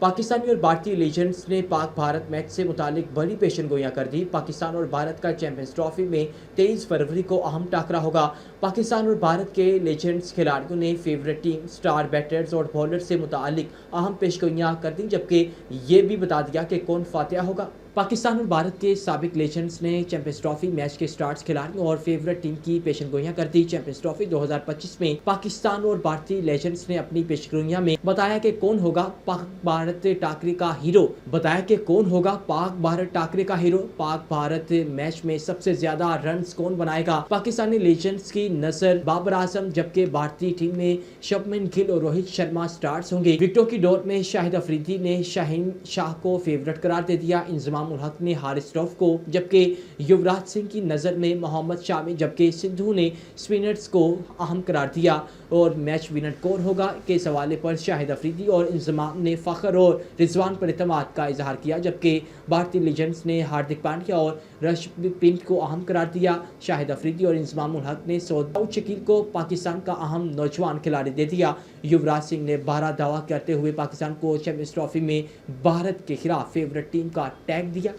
पाकिस्तानी और भारतीय लीजेंड्स ने पाक भारत मैच से मुतालिक बड़ी पेशन गोइयां कर दी। पाकिस्तान और भारत का चैंपियंस ट्रॉफी में 23 फरवरी को अहम टाकरा होगा। पाकिस्तान और भारत के लीजेंड्स खिलाड़ियों ने फेवरेट टीम, स्टार बैटर्स और बॉलर से मुतालिक अहम पेशगोइयां कर दी, जबकि ये भी बता दिया कि कौन फातिहा होगा। पाकिस्तान और भारत के साबिक लेजेंड्स ने चैंपियंस ट्रॉफी मैच के स्टार्स खिलाड़ियों और फेवरेट टीम की पेशगोइयां कर दी। चैंपियंस ट्रॉफी 2025 में पाकिस्तान और भारतीय लेजेंड्स ने अपनी पेशगोइयां में बताया कि कौन होगा पाक भारत टाकरे का हीरो। पाक भारत मैच में सबसे ज्यादा रन्स कौन बनाएगा। पाकिस्तानी लेजेंड्स की नजर बाबर आजम, जबकि भारतीय टीम में शुभमन गिल और रोहित शर्मा स्टार्स होंगे। विकेटों की दौड़ में शाहिद अफरीदी ने शाहीन शाह को फेवरेट करार दे दिया। इंजमाम उल हक ने हारिस रऊफ को, जबकि युवराज सिंह की नज़र में मोहम्मद शामी, जबकि सिद्धू ने स्पिनर्स को अहम करार दिया। और मैच विनर कौन होगा के सवाल पर शाहिद अफरीदी और इंजमाम ने फ़ख्र और रिजवान पर इत्मीनान का इजहार किया, जबकि भारतीय लीजेंड्स ने हार्दिक पांड्या और ऋषभ पंत को अहम करार दिया। शाहिद अफरीदी और इंजमाम उल हक ने सऊद शकील को पाकिस्तान का अहम नौजवान खिलाड़ी दे दिया। युवराज सिंह ने 12 दावा करते हुए पाकिस्तान को चैंपियंस ट्रॉफी में भारत के खिलाफ फेवरेट टीम का टैग दिया।